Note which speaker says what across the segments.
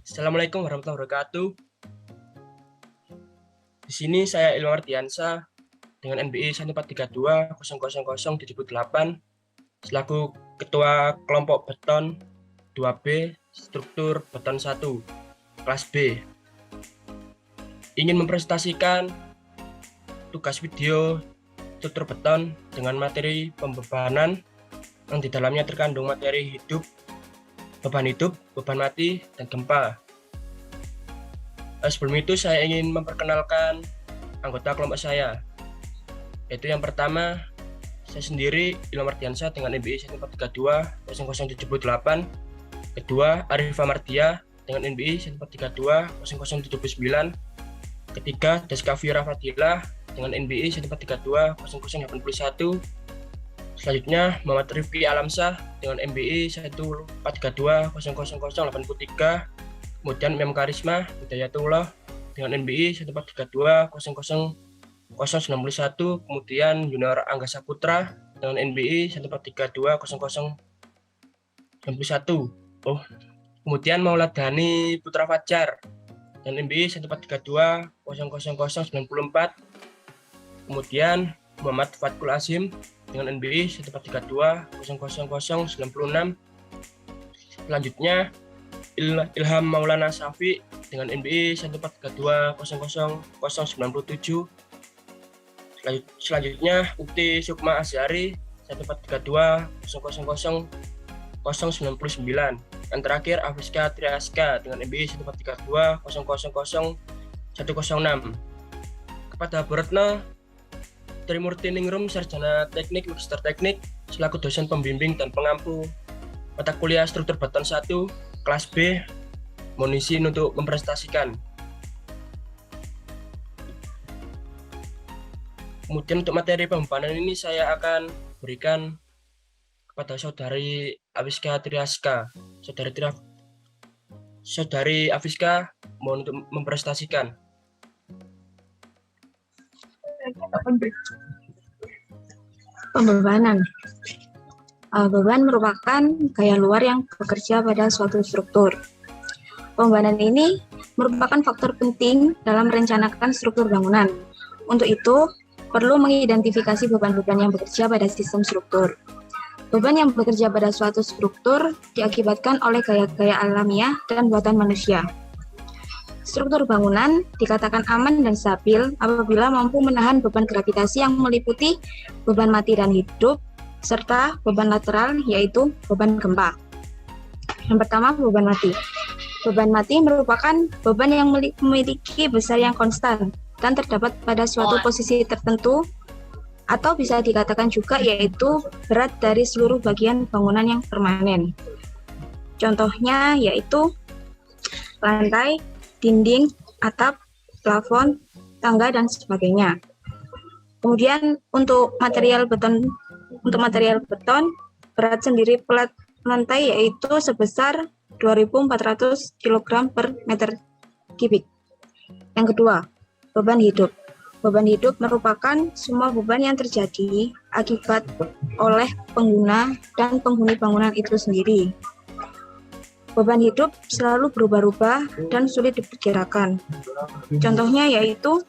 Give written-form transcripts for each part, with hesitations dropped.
Speaker 1: Assalamualaikum warahmatullahi wabarakatuh. Di sini saya Ilmar Diansa dengan NBI 143200078 selaku Ketua Kelompok Beton 2B Struktur Beton 1 Kelas B. Ingin mempresentasikan tugas video struktur beton dengan materi pembebanan yang di dalamnya terkandung materi beban hidup, beban mati, dan gempa. Sebelum itu saya ingin memperkenalkan anggota kelompok saya, yaitu yang pertama saya sendiri Ilmar Diansa dengan NBI 143200078, kedua Arifah Mardia dengan NBI 143200079, ketiga Deska Fira Fadilah dengan NBI 1432081, selanjutnya Muhammad Rifki Alamsah dengan NBI 143200083, kemudian Mem Karisma Hidayatullah dengan NBI 143200091, kemudian Yunarto Angga Saputra dengan NBI 143200091. Kemudian Mauladhani Putra Fajar dengan NBI 143200094, kemudian Muhammad Fatkul Azim dengan NBI 143200096, selanjutnya Ilham Maulana Safi dengan NBI 143200097, selanjutnya Ukti Sukma Azhari 142200099, dan terakhir Afiska Triaska dengan NBI 14320000106. Kepada Bu Retno Trimurti Ningrum, Sarjana Teknik Magister Teknik selaku dosen pembimbing dan pengampu mata kuliah struktur beton 1 Kelas B, mohon izin untuk mempresentasikan. Kemudian untuk materi pembebanan ini saya akan berikan kepada Saudari Afiska Triaska. Saudari Afiska, mohon untuk mempresentasikan.
Speaker 2: Pembebanan. Beban merupakan gaya luar yang bekerja pada suatu struktur. Pembebanan ini merupakan faktor penting dalam merencanakan struktur bangunan. Untuk itu, perlu mengidentifikasi beban-beban yang bekerja pada sistem struktur. Beban yang bekerja pada suatu struktur diakibatkan oleh gaya-gaya alamiah dan buatan manusia. Struktur bangunan dikatakan aman dan stabil apabila mampu menahan beban gravitasi yang meliputi beban mati dan hidup, serta beban lateral yaitu beban gempa. Yang pertama, beban mati. Beban mati merupakan beban yang memiliki besar yang konstan dan terdapat pada suatu posisi tertentu, atau bisa dikatakan juga yaitu berat dari seluruh bagian bangunan yang permanen. Contohnya yaitu lantai, dinding, atap, plafon, tangga, dan sebagainya. Kemudian untuk material beton, berat sendiri plat lantai yaitu sebesar 2.400 kg per meter kubik. Yang kedua, beban hidup. Beban hidup merupakan semua beban yang terjadi akibat oleh pengguna dan penghuni bangunan itu sendiri. Beban hidup selalu berubah-ubah dan sulit diperkirakan. Contohnya yaitu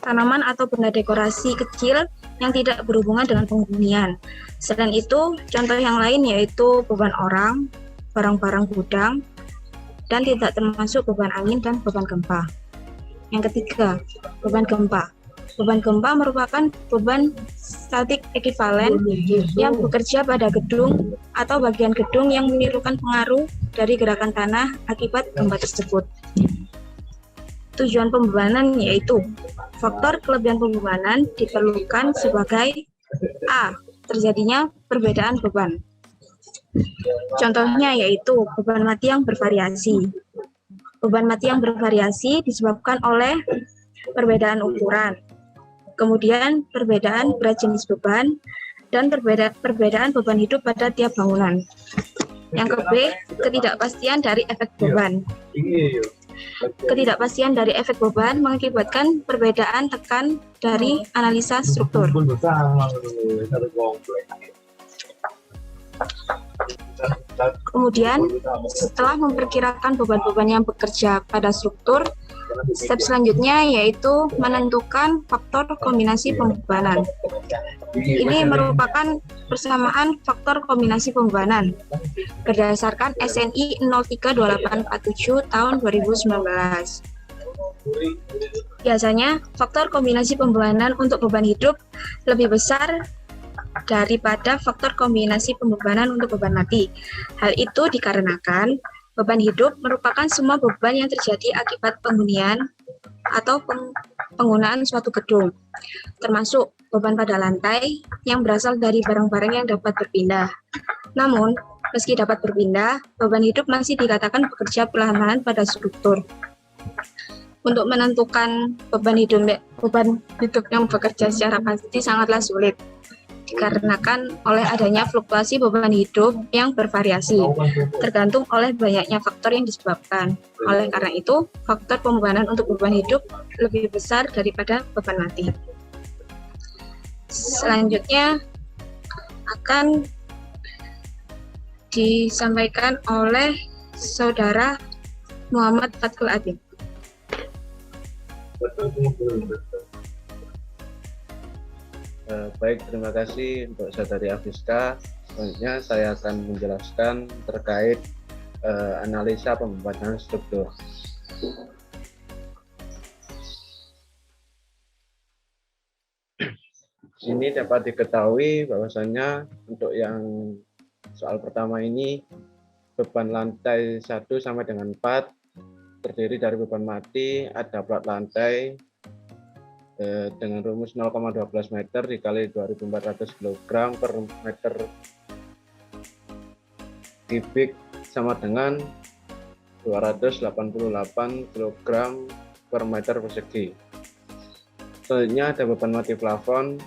Speaker 2: tanaman atau benda dekorasi kecil yang tidak berhubungan dengan penghunian. Selain itu, contoh yang lain yaitu beban orang, barang-barang gudang, dan tidak termasuk beban angin dan beban gempa. Yang ketiga, beban gempa. Beban gempa merupakan beban statik ekivalen yang bekerja pada gedung atau bagian gedung yang menirukan pengaruh dari gerakan tanah akibat gempa tersebut. Tujuan pembebanan yaitu faktor kelebihan pembebanan diperlukan sebagai A. Terjadinya perbedaan beban. Contohnya yaitu beban mati yang bervariasi. Beban mati yang bervariasi disebabkan oleh perbedaan ukuran, kemudian perbedaan berat jenis beban, dan perbedaan beban hidup pada tiap bangunan. Yang ke B, ketidakpastian dari efek beban. Ketidakpastian dari efek beban mengakibatkan perbedaan tekan dari analisa struktur. Kemudian, setelah memperkirakan beban-beban yang bekerja pada struktur, step selanjutnya yaitu menentukan faktor kombinasi pembebanan. Ini merupakan persamaan faktor kombinasi pembebanan berdasarkan SNI 032847 tahun 2019. Biasanya, faktor kombinasi pembebanan untuk beban hidup lebih besar daripada faktor kombinasi pembebanan untuk beban mati. Hal itu dikarenakan beban hidup merupakan semua beban yang terjadi akibat penghunian atau penggunaan suatu gedung, termasuk beban pada lantai yang berasal dari barang-barang yang dapat berpindah. Namun, meski dapat berpindah, beban hidup masih dikatakan bekerja perlahan-lahan pada struktur. Untuk menentukan beban hidup yang bekerja secara pasti sangatlah sulit, dikarenakan oleh adanya fluktuasi beban hidup yang bervariasi, tergantung oleh banyaknya faktor yang disebabkan. Oleh karena itu, faktor pembebanan untuk beban hidup lebih besar daripada beban mati. Selanjutnya akan disampaikan oleh Saudara Muhammad Fatkul Adib.
Speaker 3: Baik, terima kasih untuk Saudari Afiska. Selanjutnya saya akan menjelaskan terkait analisa pembebanan struktur. Ini dapat diketahui bahwasanya untuk yang soal pertama ini beban lantai 1 sampai dengan 4 terdiri dari beban mati, ada plat lantai dengan rumus 0,12 meter dikali 2.400 kg per meter kubik sama dengan 288 kg per meter persegi. Selanjutnya ada beban mati plafon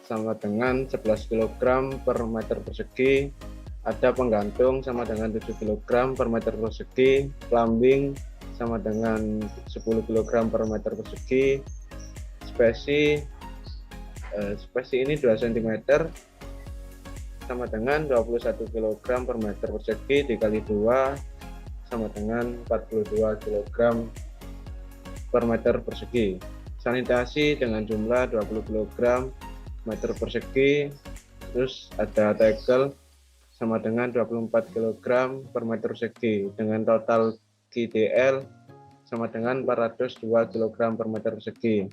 Speaker 3: sama dengan 11 kg per meter persegi, ada penggantung sama dengan 7 kg per meter persegi, plumbing sama dengan 10 kg per meter persegi, spesi ini 2 cm sama dengan 21 kg per meter persegi dikali 2 sama dengan 42 kg per meter persegi. Sanitasi dengan jumlah 20 kg meter persegi, terus ada tegel sama dengan 24 kg per meter persegi dengan total GDL sama dengan 402 kg per meter persegi.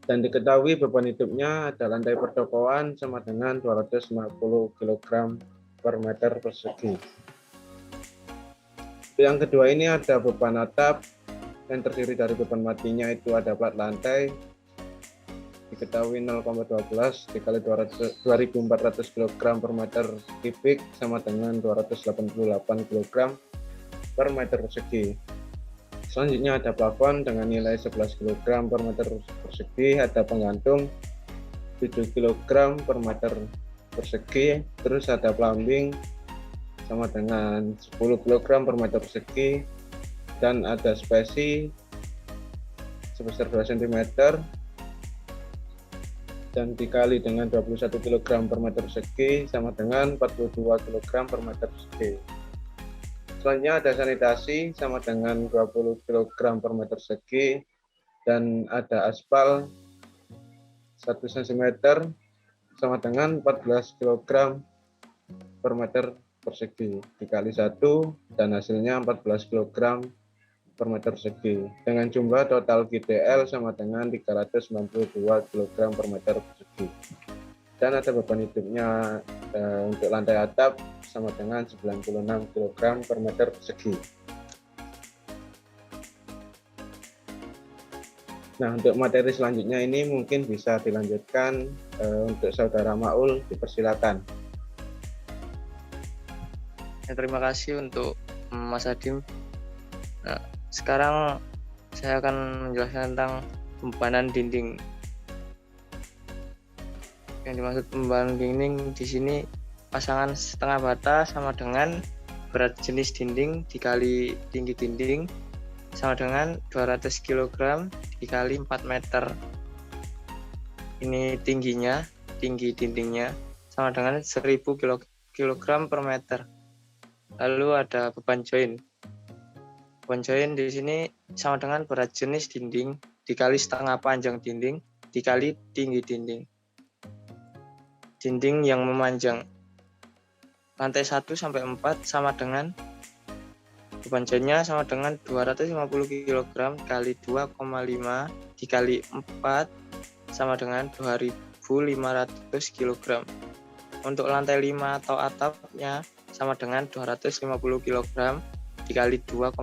Speaker 3: Dan diketahui beban hidupnya ada lantai pertokoan sama dengan 250 kg per meter persegi. Yang kedua ini ada beban atap yang terdiri dari beban matinya itu ada plat lantai diketahui 0,12 dikali 2400 kg per meter kubik sama dengan 288 kg per meter persegi. Selanjutnya ada plafon dengan nilai 11 kg per meter persegi, ada penggantung 7 kg per meter persegi, terus ada plumbing sama dengan 10 kg per meter persegi, dan ada spesi sebesar 2 cm dan dikali dengan 21 kg per meter persegi sama dengan 42 kg per meter persegi. Selanjutnya ada sanitasi sama dengan 20 kg per meter persegi dan ada aspal 1 cm sama dengan 14 kg per meter persegi dikali 1 dan hasilnya 14 kg per meter persegi dengan jumlah total GDL sama dengan 392 kg per meter persegi. Dan ada beban hidupnya untuk lantai atap sama dengan 96 kg per meter persegi. Nah, untuk materi selanjutnya ini mungkin bisa dilanjutkan untuk Saudara Maul, dipersilakan.
Speaker 4: Ya, terima kasih untuk Mas Adim. Nah, sekarang saya akan menjelaskan tentang pembebanan dinding. Yang dimaksud pembebanan dinding di sini pasangan setengah bata sama dengan berat jenis dinding dikali tinggi dinding sama dengan 200 kg dikali 4 meter. Ini tinggi dindingnya sama dengan 1000 kg kg per meter. Lalu ada beban join. Beban join di sini sama dengan berat jenis dinding dikali setengah panjang dinding dikali tinggi dinding. Dinding yang memanjang lantai 1 sampai 4 sama dengan beban joinnya sama dengan 250 kg kali 2,5 dikali 4 sama dengan 2.500 kg. Untuk lantai 5 atau atapnya sama dengan 250 kg dikali 2,5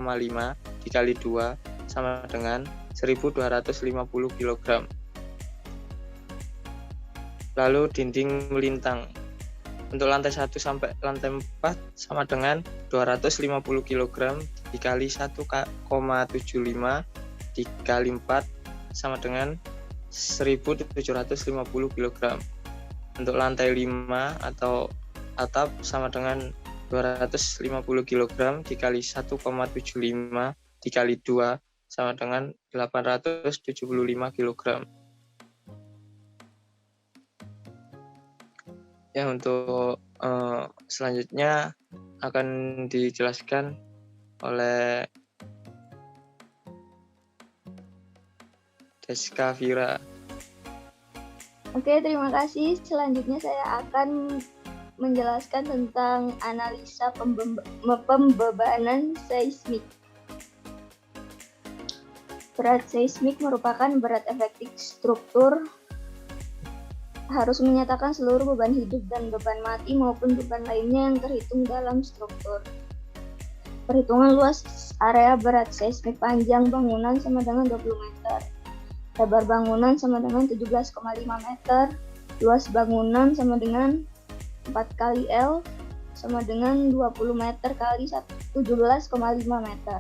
Speaker 4: dikali 2 sama dengan 1.250 kg. Lalu dinding melintang. Untuk lantai 1 sampai lantai 4 sama dengan 250 kg dikali 1,75 dikali 4 sama dengan 1.750 kg. Untuk lantai 5 atau atap sama dengan 250 kg dikali 1,75 dikali 2 sama dengan 875 kg. Ya, untuk selanjutnya akan dijelaskan oleh Deska Vira.
Speaker 5: Oke, terima kasih. Selanjutnya saya akan menjelaskan tentang analisa pembebanan seismik. Berat seismik merupakan berat efektif struktur, harus menyatakan seluruh beban hidup dan beban mati maupun beban lainnya yang terhitung dalam struktur. Perhitungan luas area berat seismik. Panjang bangunan sama dengan 20 meter. Lebar bangunan sama dengan 17,5 meter. Luas bangunan sama dengan 4 kali L sama dengan 20 meter kali 17,5 meter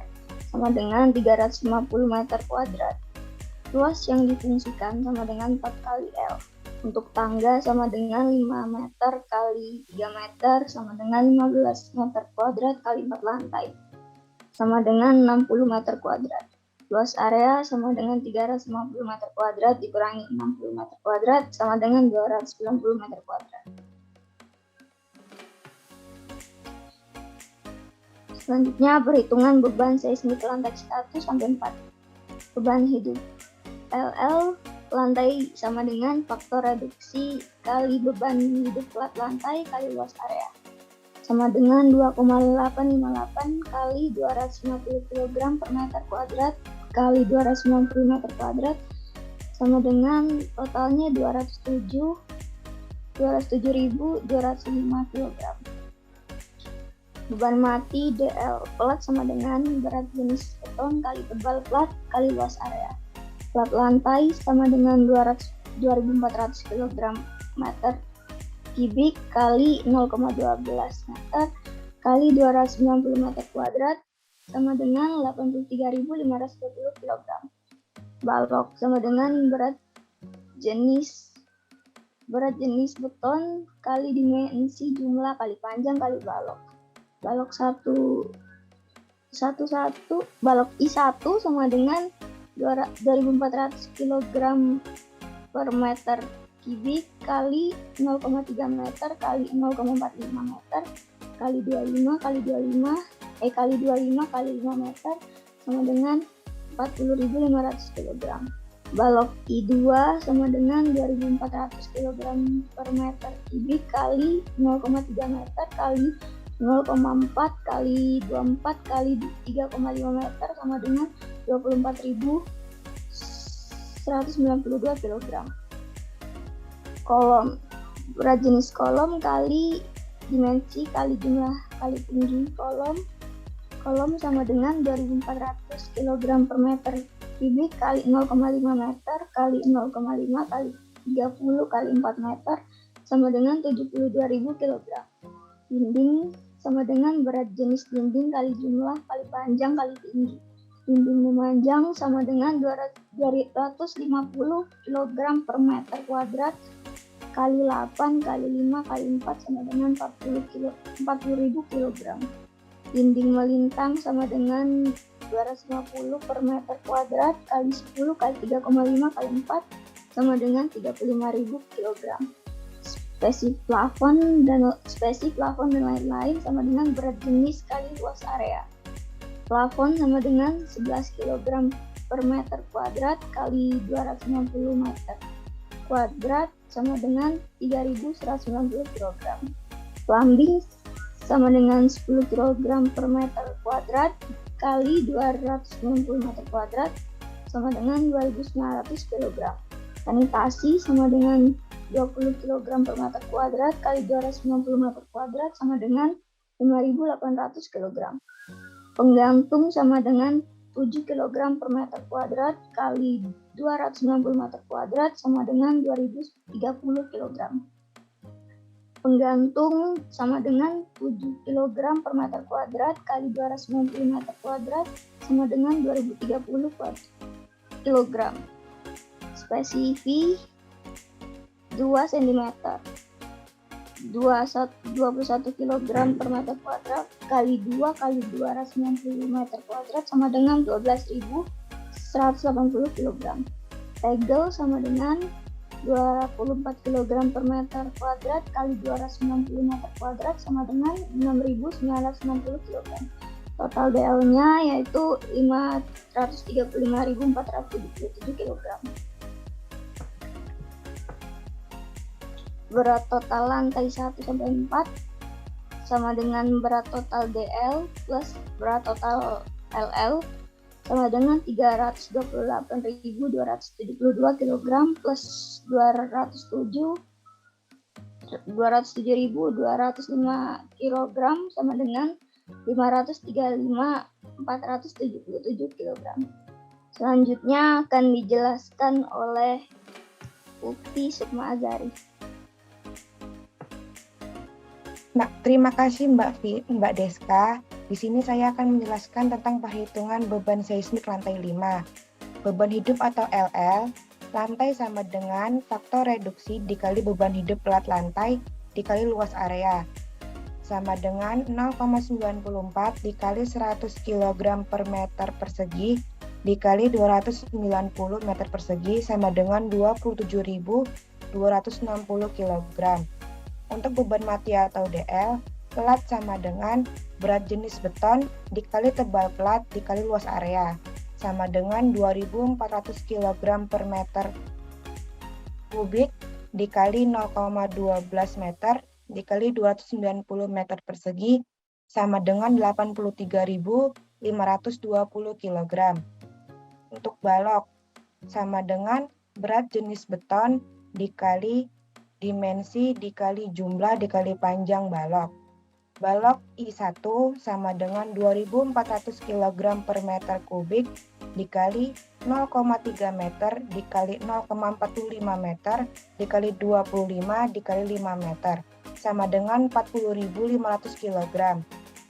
Speaker 5: sama dengan 350 meter kuadrat. Luas yang difungsikan sama dengan 4 kali L. Untuk tangga sama dengan 5 meter kali 3 meter sama dengan 15 meter kuadrat kali 4 lantai sama dengan 60 meter kuadrat. Luas area sama dengan 350 meter kuadrat dikurangi 60 meter kuadrat sama dengan 290 meter kuadrat. Selanjutnya perhitungan beban seismik lantai 1 sampai 4. Beban hidup LL lantai sama dengan faktor reduksi kali beban hidup flat lantai kali luas area sama dengan 2,858 kali 250 kg per meter kuadrat kali 290 meter kuadrat sama dengan totalnya 207.205 kg. Beban mati DL plat sama dengan berat jenis beton kali tebal plat kali luas area. Plat lantai sama dengan 2.400 kg meter kubik kali 0,12 meter kali 290 meter kuadrat sama dengan 83.520 kg. Balok sama dengan berat jenis beton kali dimensi jumlah kali panjang kali balok. Balok balok I1 sama dengan 2.400 kg per meter kubik kali 0,3 meter kali 0,45 meter kali 25 kali 5 meter sama dengan 40.500 kg. Balok I2 sama dengan 2.400 kg per meter kubik kali 0,3 meter kali 0,4 kali 24 kali 3,5 meter sama dengan 24.192 kg. Kolom, berat jenis kolom kali dimensi kali jumlah kali tinggi kolom. Kolom sama dengan 2.400 kg per meter kubik kali 0,5 meter kali 0,5 kali 30 kali 4 meter sama dengan 72.000 kg. Dinding sama dengan berat jenis dinding kali jumlah kali panjang kali tinggi. Dinding memanjang sama dengan 250 kg per meter kuadrat kali 8 kali 5 kali 4 sama dengan 40.000 kg. Dinding melintang sama dengan 250 per meter kuadrat kali 10 kali 3,5 kali 4 sama dengan 35.000 kg. spesi plafon dan lain-lain sama dengan berat jenis kali luas area. Plafon sama dengan 11 kg per meter kuadrat kali 260 meter kuadrat sama dengan 3.190 kg. Plumbing sama dengan 10 kg per meter kuadrat kali 290 meter kuadrat sama dengan 2.900 kg. Sanitasi sama dengan 20 kg per meter kuadrat kali 290 meter kuadrat sama dengan 5.800 kg. Penggantung sama dengan 7 kg per meter kuadrat kali 290 meter kuadrat sama dengan 2030 kg. Penggantung sama dengan 7 kg per meter kuadrat kali 290 meter kuadrat sama dengan 2030 kg. Spesi V 2 cm 21 kg per meter kuadrat kali 2 kali 290 meter kuadrat sama dengan 12.180 kg. Tegel sama dengan 24 kg per meter kuadrat kali 290 meter kuadrat sama dengan 6.960 kg. Total DL-nya yaitu 535.477 kg. Berat total lantai 1 sampai 4 sama dengan berat total DL plus berat total LL sama dengan 328.272 kg plus 207.205 kg sama dengan 535.477 kg. Selanjutnya akan dijelaskan oleh Ukti Sukma Azari.
Speaker 6: Terima kasih Mbak Deska. Di sini saya akan menjelaskan tentang perhitungan beban seismik lantai 5. Beban hidup atau LL, lantai sama dengan faktor reduksi dikali beban hidup pelat lantai dikali luas area. Sama dengan 0,94 dikali 100 kg per meter persegi dikali 290 meter persegi sama dengan 27.260 kg. Untuk beban mati atau DL, pelat sama dengan berat jenis beton dikali tebal pelat dikali luas area sama dengan 2.400 kg per meter kubik dikali 0,12 meter dikali 290 meter persegi sama dengan 83.520 kg. Untuk balok sama dengan berat jenis beton dikali dimensi dikali jumlah dikali panjang balok. Balok I1 sama dengan 2.400 kg per meter kubik dikali 0,3 meter dikali 0,45 meter dikali 25 dikali 5 meter sama dengan 40.500 kg.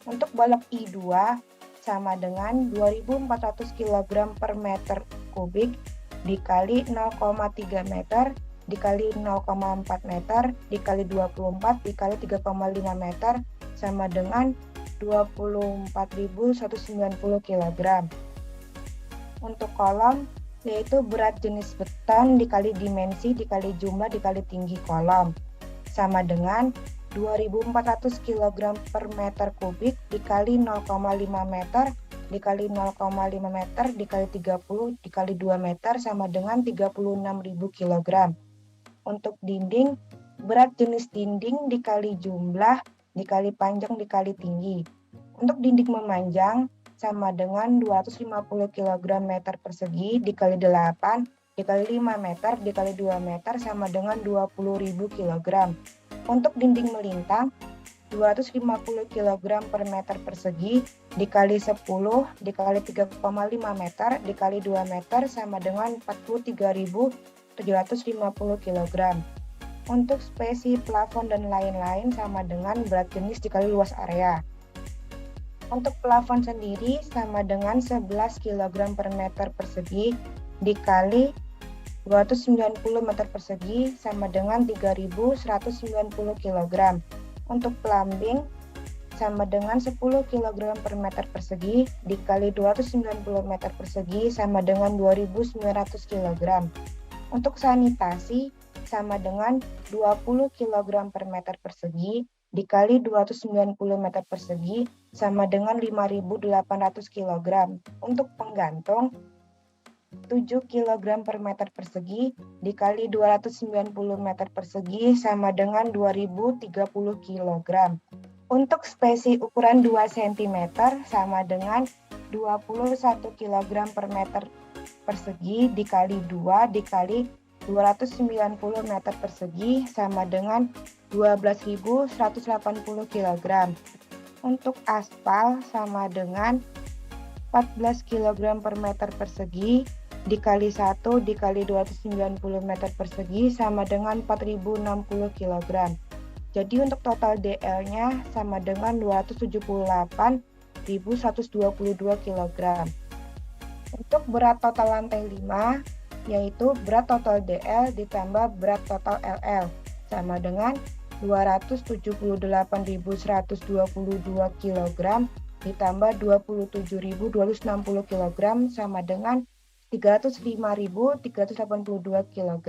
Speaker 6: Untuk balok I2 sama dengan 2.400 kg per meter kubik dikali 0,3 meter dikali 0,4 meter dikali 24 dikali 3,5 meter sama dengan 24.190 kg. Untuk kolom yaitu berat jenis beton dikali dimensi dikali jumlah dikali tinggi kolom sama dengan 2.400 kg per meter kubik dikali 0,5 meter dikali 0,5 meter dikali 30 dikali 2 meter sama dengan 36.000 kg. Untuk dinding, berat jenis dinding dikali jumlah dikali panjang dikali tinggi. Untuk dinding memanjang sama dengan 250 kg meter persegi dikali 8 dikali 5 meter dikali 2 meter sama dengan 20.000 kg. Untuk dinding melintang 250 kg per meter persegi dikali 10 dikali 3,5 meter dikali 2 meter sama dengan 43.750 kg. Untuk spesi plafon dan lain-lain sama dengan berat jenis dikali luas area. Untuk plafon sendiri sama dengan 11 kg per meter persegi dikali 290 meter persegi sama dengan 3.190 kg. Untuk plumbing sama dengan 10 kg per meter persegi dikali 290 meter persegi sama dengan 2.900 kg. Untuk sanitasi sama dengan 20 kg per meter persegi dikali 290 meter persegi sama dengan 5.800 kg. Untuk penggantung 7 kg per meter persegi dikali 290 meter persegi sama dengan 2030 kg. Untuk spesi ukuran 2 cm sama dengan 21 kg per meter persegi dikali 2 dikali 290 meter persegi sama dengan 12.180 kg. Untuk aspal sama dengan 14 kg per meter persegi dikali 1 dikali 290 meter persegi sama dengan 4.060 kg. Jadi untuk total DL-nya sama dengan 278.122 kg. Untuk berat total lantai 5, yaitu berat total DL ditambah berat total LL, sama dengan 278.122 kg ditambah 27.260 kg sama dengan 305.382 kg.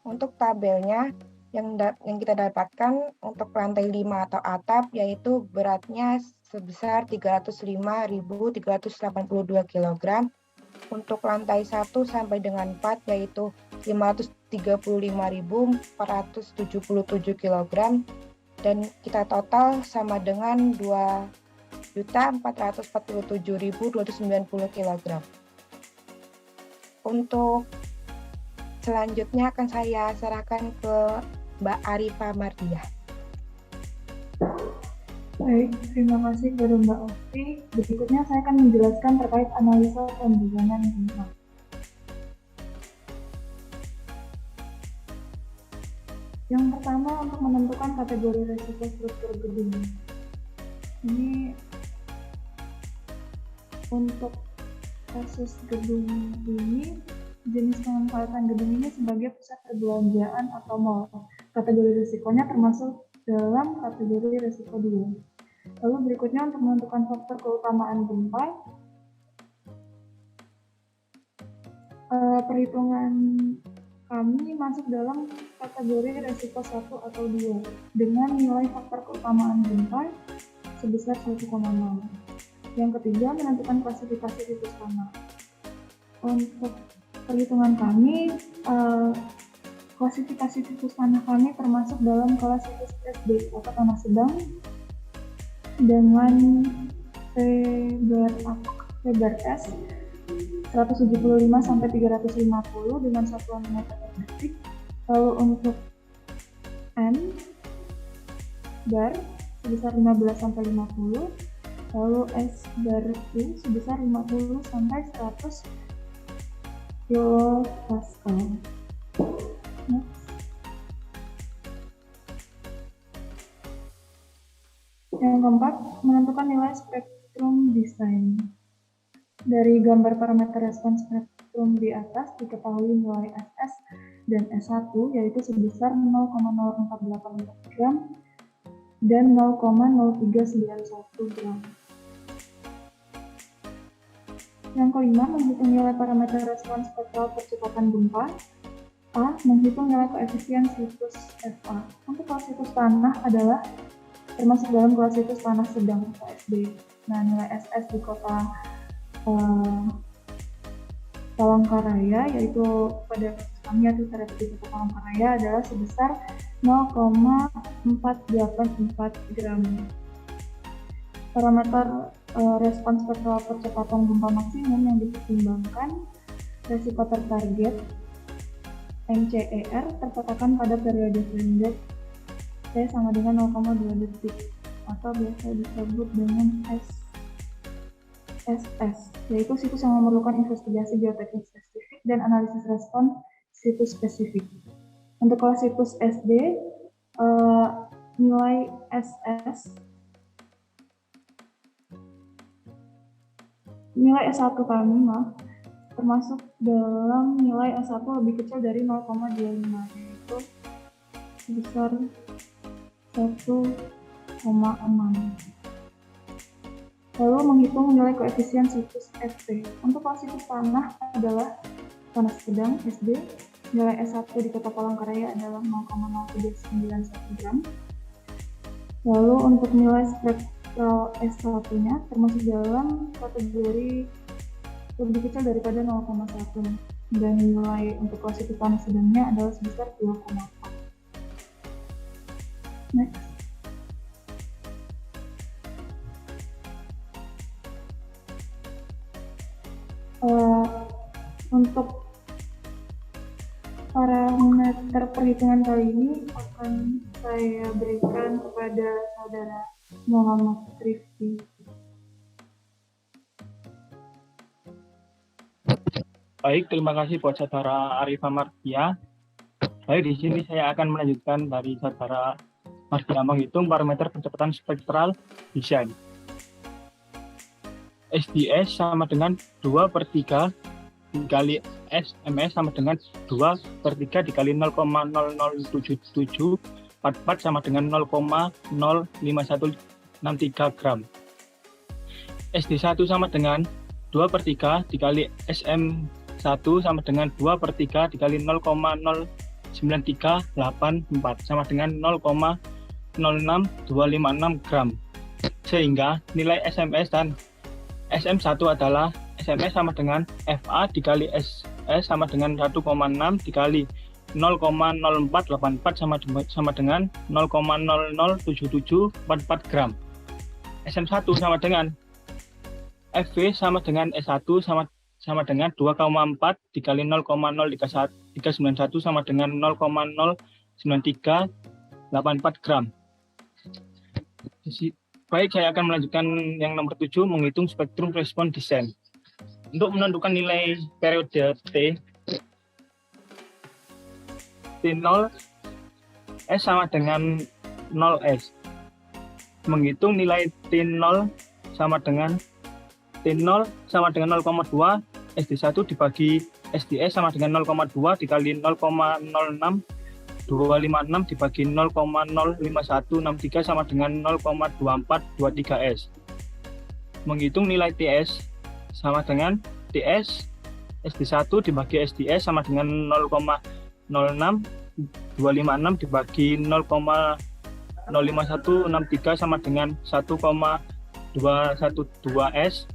Speaker 6: Untuk tabelnya, yang kita dapatkan untuk lantai 5 atau atap yaitu beratnya sebesar 305.382 kg. Untuk lantai 1 sampai dengan 4 yaitu 535.477 kg dan kita total sama dengan 2.447.290 kg. Untuk selanjutnya akan saya serahkan ke Mbak Arifah Mardiah.
Speaker 7: Baik, terima kasih kepada Mbak Ovi. Berikutnya saya akan menjelaskan terkait analisa pembangunan gempa. Yang pertama untuk menentukan kategori risiko struktur gedung. Ini untuk kasus gedung ini, jenis pemanfaatan gedung ini sebagai pusat perbelanjaan atau mall. Kategori risikonya termasuk dalam kategori risiko 2. Lalu berikutnya untuk menentukan faktor keutamaan gempa, perhitungan kami masuk dalam kategori risiko 1 atau 2 dengan nilai faktor keutamaan gempa sebesar 1,0. Yang ketiga, menentukan klasifikasi situs tanah. Untuk perhitungan kami, klasifikasi situs tanah kami termasuk dalam kelas situs SD atau tanah sedang dengan lebar S 175 sampai 350 dengan satuan meter per detik. Lalu untuk N bar sebesar 15 sampai 50. Lalu S bar U sebesar 50 sampai 100 kilopascal. Yang keempat, menentukan nilai spektrum desain. Dari gambar parameter respons spektrum di atas diketahui nilai SS dan S1 yaitu sebesar 0,0484 gram dan 0,0391 gram. Yang kelima, menghitung nilai parameter respons spektral percepatan gempa. A. Menghitung nilai koefisien situs FA. Untuk kelas situs tanah adalah termasuk dalam kelas situs tanah sedang KSD. Nah, nilai SS di kota Palangkaraya, yaitu pada kami atau terhadap di kota Palangkaraya adalah sebesar 0,484 gram. Parameter respons spektral percepatan gempa maksimum yang dipertimbangkan resiko tertarget MCER terpetakan pada periode pendek T sama dengan 0,2 detik atau biasa disebut dengan SSS, yaitu situs yang memerlukan investigasi geoteknik spesifik dan analisis respons situs spesifik. Untuk kelas situs SD, nilai SS nilai S1 kami termasuk dalam nilai S1 lebih kecil dari 0,25 yaitu sebesar 1,6. Lalu menghitung nilai koefisien situs FT. Untuk kelas situs tanah adalah Panas Sedang SD, nilai S1 di Kota Palangkaraya adalah 0,0391 gram. Lalu untuk nilai spektral S1-nya termasuk dalam kategori lebih kecil daripada 0,1 dan nilai untuk klasifikasi panas sedangnya adalah sebesar 2,4. Next. Untuk parameter perhitungan kali ini akan saya berikan kepada saudara Muhammad Rifki.
Speaker 8: Baik, terima kasih buat saudara Arifah Mardia. Baik, di sini saya akan melanjutkan dari saudara Mardia menghitung parameter percepatan spektral desain. SDS sama dengan 2/3 dikali SMS sama dengan 2/3 dikali 0,007744 sama dengan 0,05163 gram. SD1 sama dengan 2/3 dikali SM1 sama dengan 2/3 dikali 0,09384 sama dengan 0,06256 gram. Sehingga nilai SMS dan SM1 adalah SMS sama dengan FA dikali SS sama dengan 1,6 dikali 0,0484 sama dengan 0,007744 gram. SM1 sama dengan FV sama dengan S1 sama dengan 2,4 dikali 0,0391 sama dengan 0,09384 gram. Baik, saya akan melanjutkan yang nomor 7, menghitung spektrum respon desain. Untuk menentukan nilai periode T0 S sama dengan 0S. Menghitung nilai T0 sama dengan 0,2, SD1 dibagi SDS sama dengan 0,2 dikali 0,06256 dibagi 0,05163 sama dengan 0,2423S. Menghitung nilai TS sama dengan TS SD1 dibagi SDS sama dengan 0,06256 dibagi 0,05163 sama dengan 1,212S.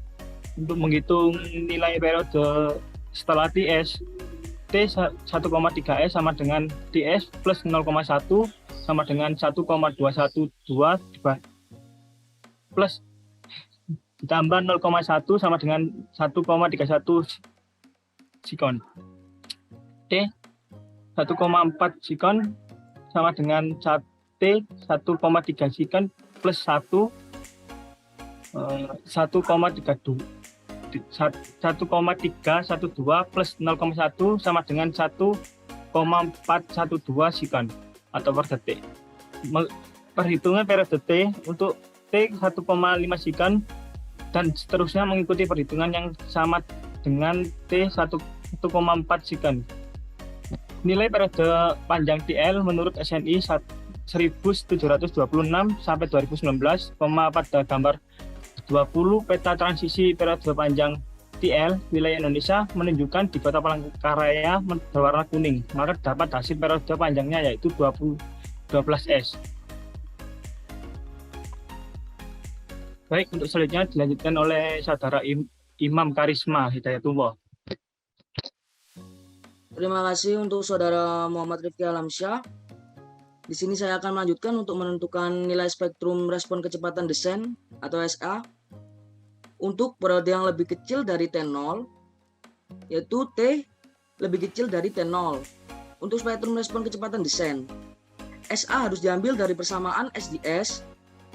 Speaker 8: Untuk menghitung nilai periode setelah TS, T1,3S sama dengan TS plus 0,1 sama dengan 1,212 plus ditambah 0,1 sama dengan 1,31 sikon. T 1,4 sikon sama dengan T 1,3 sikon plus 1 1,312 plus 0,1 sama dengan 1,412 sikon atau per detik. Perhitungan periode T untuk T 1,5 sikon dan seterusnya mengikuti perhitungan yang sama dengan T 1,4 sikon. Nilai periode panjang TL menurut SNI 1726 sampai 2019, pada gambar 20 peta transisi periode panjang TL wilayah Indonesia menunjukkan di Kota Palangkaraya berwarna kuning, maka dapat hasil periode panjangnya yaitu 12S. Baik, untuk selanjutnya dilanjutkan oleh saudara Imam Karisma Hidayatullah.
Speaker 9: Terima kasih untuk saudara Muhammad Rifki Alamsyah. Di sini saya akan melanjutkan untuk menentukan nilai spektrum respon kecepatan desain atau SA untuk periode yang lebih kecil dari T0, yaitu T lebih kecil dari T0. Untuk spektrum respon kecepatan desain, SA harus diambil dari persamaan SDS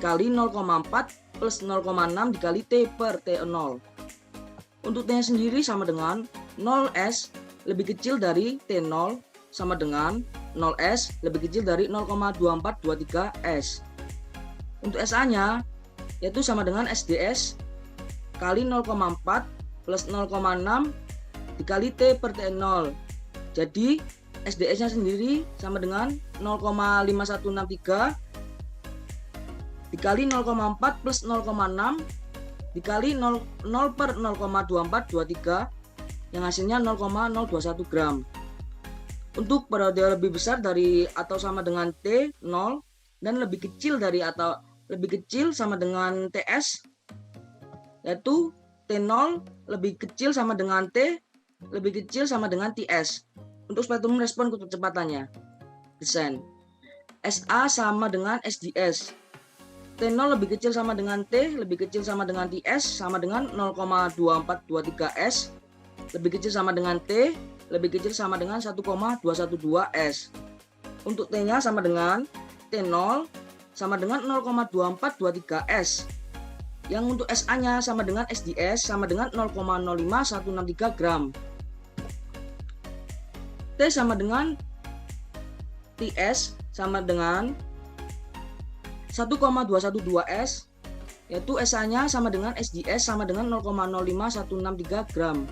Speaker 9: kali 0,4 plus 0,6 dikali T per T0. Untuk T-nya sendiri sama dengan 0S lebih kecil dari T0 sama dengan 0S lebih kecil dari 0,2423S. Untuk SA-nya yaitu sama dengan SDS kali 0,4 plus 0,6 dikali T per T0. Jadi SDS-nya sendiri sama dengan 0,5163 dikali 0,4 plus 0,6 dikali 0 per 0,2423 yang hasilnya 0,021 gram. Untuk periode lebih besar dari atau sama dengan T 0 dan lebih kecil dari atau lebih kecil sama dengan TS, yaitu T0 lebih kecil sama dengan T lebih kecil sama dengan TS. Untuk spektrum respon kecepatannya desain SA sama dengan SDS. T0 lebih kecil sama dengan T lebih kecil sama dengan TS sama dengan 0,2423 S, lebih kecil sama dengan T lebih kecil sama dengan 1,212 S. Untuk T-nya sama dengan T0 sama dengan 0,2423 S. Yang untuk SA-nya sama dengan SDS sama dengan 0,05163 gram. T sama dengan TS sama dengan 1,212 S, yaitu SA-nya sama dengan SDS sama dengan 0,05163 gram.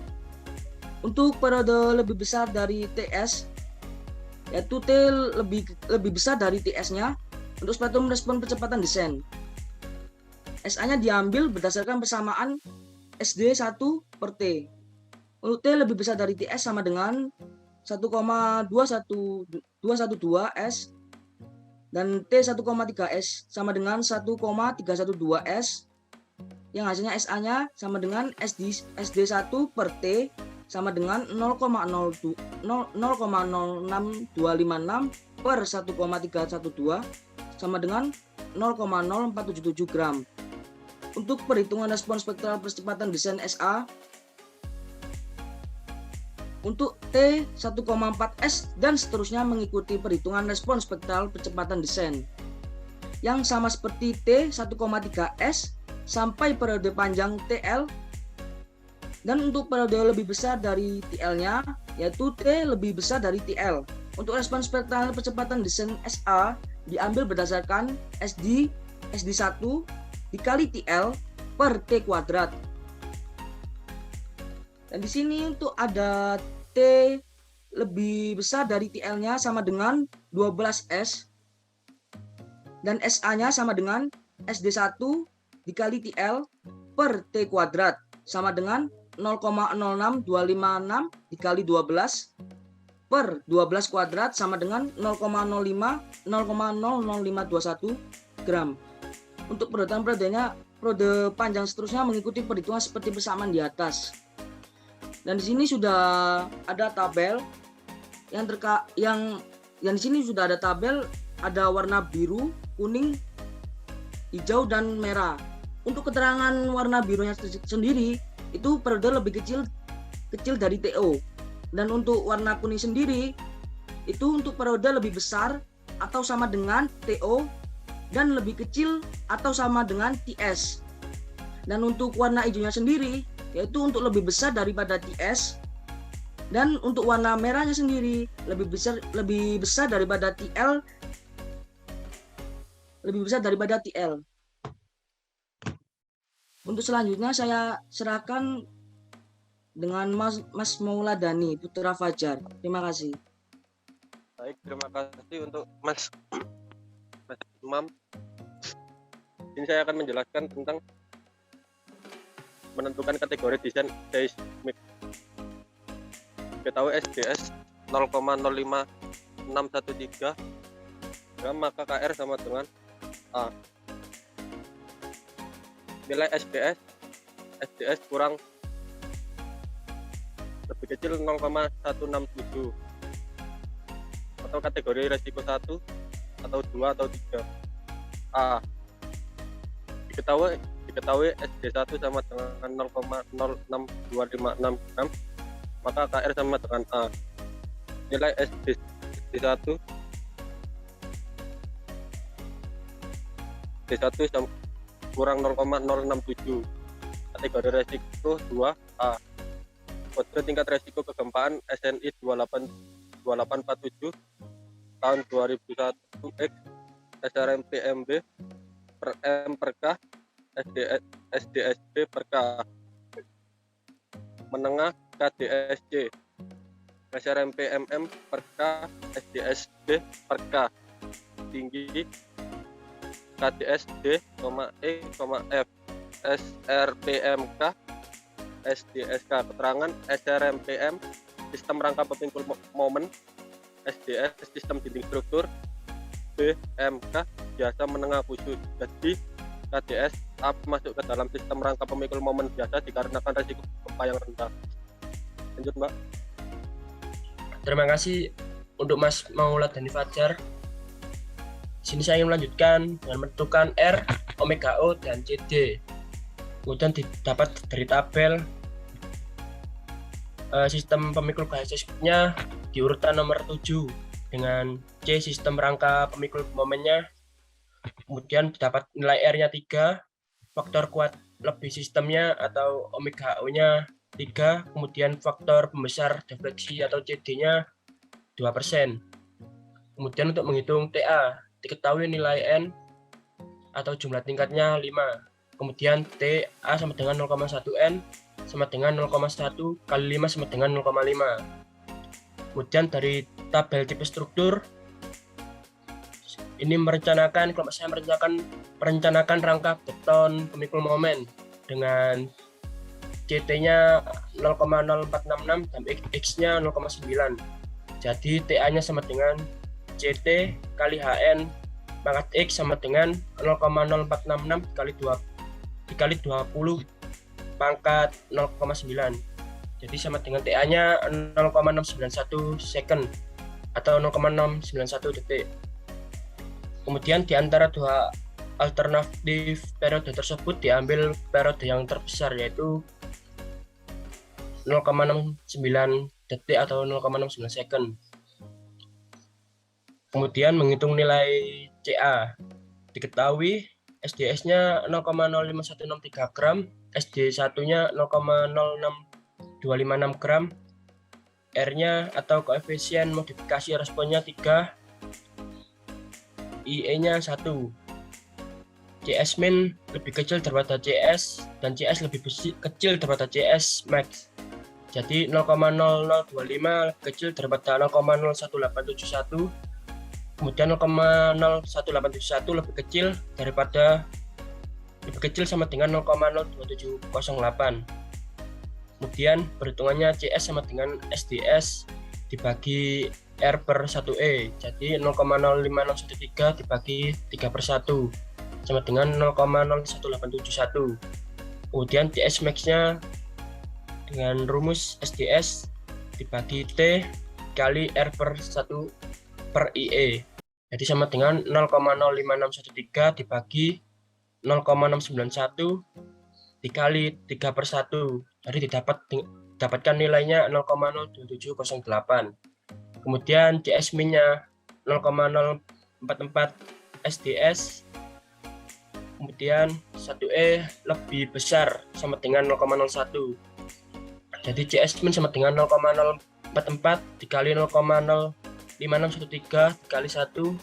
Speaker 9: Untuk periode lebih besar dari TS, yaitu T lebih besar dari TS-nya. Untuk spektrum respon percepatan desain, SA-nya diambil berdasarkan persamaan SD1 per T. Untuk T lebih besar dari TS sama dengan 1,21212 S dan T 1,3 S sama dengan 1,312 S, yang hasilnya SA-nya sama dengan SD1 per T sama dengan 0,06256 per 1,312 sama dengan 0,0477 gram. Untuk perhitungan respon spektral percepatan desain SA, untuk T 1,4S dan seterusnya mengikuti perhitungan respon spektral percepatan desain yang sama seperti T 1,3S sampai periode panjang TL, dan untuk periode lebih besar dari TL-nya yaitu T lebih besar dari TL. Untuk respon spektral percepatan desain SA diambil berdasarkan SD1 dikali TL per T kuadrat. Dan di sini untuk ada T lebih besar dari TL-nya sama dengan 12S dan SA-nya sama dengan SD1 dikali TL per T kuadrat sama dengan 0,06256 dikali 12 per 12 kuadrat sama dengan 0,00521 gram. Untuk periodenya periode panjang seterusnya mengikuti perhitungan seperti persamaan di atas. Dan di sini sudah ada tabel yang di sini sudah ada tabel, ada warna biru, kuning, hijau dan merah. Untuk keterangan warna birunya sendiri itu periode lebih kecil dari TO. Dan untuk warna kuning sendiri itu untuk periode lebih besar atau sama dengan TO dan lebih kecil atau sama dengan TS. Dan untuk warna hijaunya sendiri yaitu untuk lebih besar daripada TS, dan untuk warna merahnya sendiri lebih besar daripada TL, Untuk selanjutnya saya serahkan dengan Mas Mauladani Putra Fajar. Terima kasih.
Speaker 10: Baik, terima kasih untuk Mas Imam. Ini saya akan menjelaskan tentang menentukan kategori desain seismik. Ketahui SDS 0,05613 gram, maka KR sama dengan A. Nilai SDS kurang lebih kecil 0,167 atau kategori resiko 1 atau 2 atau 3. A. Diketahui SD1 sama dengan 0,06256 gram, maka KR sama dengan A. Nilai SD1 kurang 0,067, kategori resiko 2A. Kode tingkat resiko kegempaan SNI 2847 tahun 2001 X SRMPMB per M per K SDSB per K. Menengah KDSC SRMPMM per K SDSB per K. Tinggi KDSD, E, F SRPMK SDSK keterangan SRMPM sistem rangka pemikul momen, SDS sistem dinding struktur, BMK biasa menengah khusus. Jadi KDS masuk ke dalam sistem rangka pemikul momen biasa dikarenakan resiko gempa yang rendah. Lanjut Mbak.
Speaker 1: Terima kasih untuk Mas Maulad Dhani Fajar. Di sini saya ingin melanjutkan dengan menentukan R, omega O, dan CD. Kemudian didapat dari tabel sistem pemikul gaya seismiknya di urutan nomor 7 dengan C sistem rangka pemikul momennya. Kemudian didapat nilai R-nya 3, faktor kuat lebih sistemnya atau omega O-nya 3, kemudian faktor pembesar defleksi atau CD-nya 2%. Kemudian untuk menghitung TA, diketahui nilai N atau jumlah tingkatnya 5. Kemudian TA sama dengan 0,1 N sama dengan 0,1 kali 5 sama dengan 0,5. Kemudian dari tabel tipe struktur, ini kalau saya merencanakan rangka beton pemikul momen dengan CT-nya 0,0466 dan X-nya 0,9. Jadi TA-nya sama dengan CT kali HN pangkat X sama dengan 0,0466 dikali 20 pangkat 0,9. Jadi sama dengan TA-nya 0,691 second atau 0,691 detik. Kemudian di antara dua alternatif periode tersebut diambil periode yang terbesar, yaitu 0,69 detik atau 0,69 second. Kemudian menghitung nilai CA, diketahui SDS-nya 0,05163 gram, SD1-nya 0,06256 gram, R-nya atau koefisien modifikasi responnya 3, IE-nya 1. CS min lebih kecil daripada CS dan CS lebih kecil daripada CS max. Jadi 0,0025 lebih kecil daripada 0,01871. Kemudian 0,01871 lebih kecil sama dengan 0,02708. Kemudian perhitungannya CS sama dengan SDS dibagi R per 1E, jadi 0,05613 dibagi 3/1 sama dengan 0,01871. Kemudian CS max-nya dengan rumus SDS dibagi T kali R per 1 per IE, jadi sama dengan 0,05613 dibagi 0,691 dikali 3/1, jadi didapatkan nilainya 0,02708. Kemudian CS min-nya 0,044 SDS, kemudian 1E lebih besar sama dengan 0,01. Jadi CS min sama dengan 0,044 dikali 0,05613 dikali 1,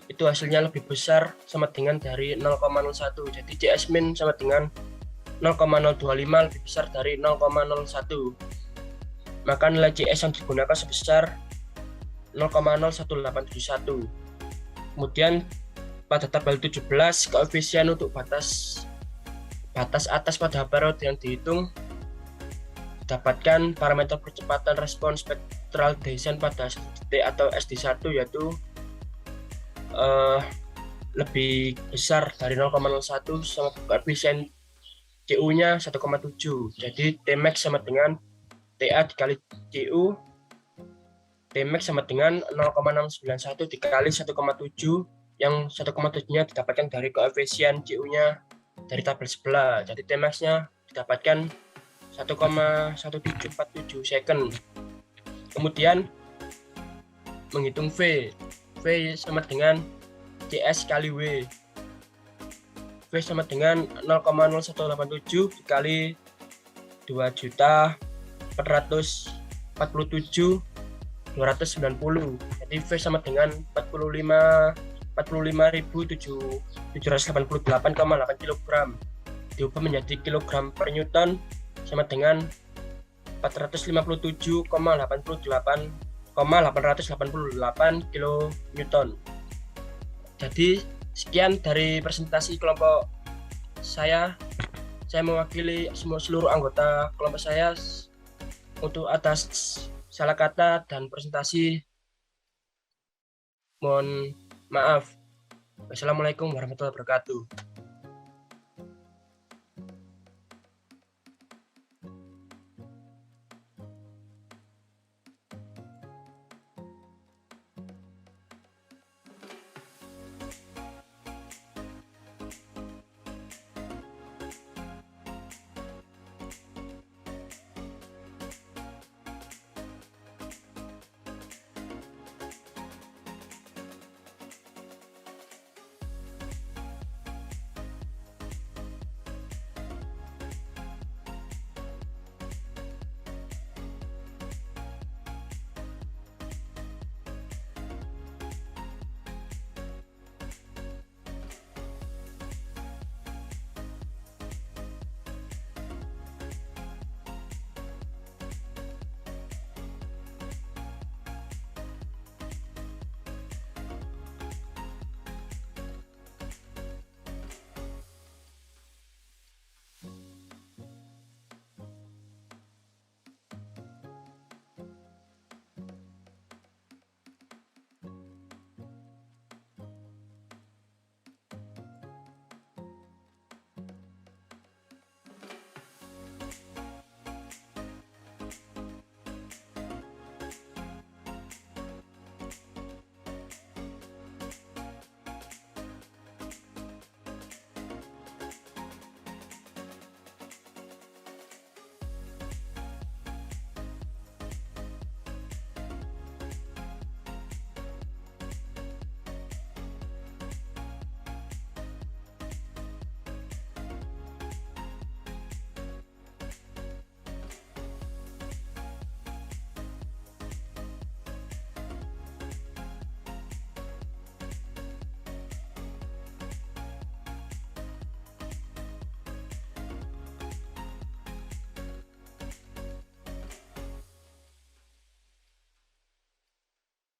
Speaker 1: itu hasilnya lebih besar sama dengan dari 0,01. Jadi CS min sama dengan 0,025 lebih besar dari 0,01. Maka nilai CS yang digunakan sebesar 0,01871. Kemudian pada tabel 17, koefisien untuk batas atas pada periode yang dihitung dapatkan parameter percepatan respon spektral desain pada detik atau SD1, yaitu lebih besar dari 0,01 sama koefisien CU-nya 1,7. Jadi Tmax sama dengan TA dikali CU, Tmax sama dengan 0,691 dikali 1,7, yang 1,7-nya didapatkan dari koefisien CU-nya dari tabel sebelah. Jadi Tmax-nya didapatkan 1,1747 second. Kemudian menghitung V sama dengan CS kali W. V sama dengan 0,0187 dikali 2.447.290. Jadi V sama dengan 45.788,8 kg diubah menjadi kilogram per newton sama dengan 457,888 kN. Jadi sekian dari presentasi kelompok saya. saya mewakili seluruh anggota kelompok saya untuk atas salah kata dan presentasi. Mohon maaf. Wassalamualaikum warahmatullahi wabarakatuh.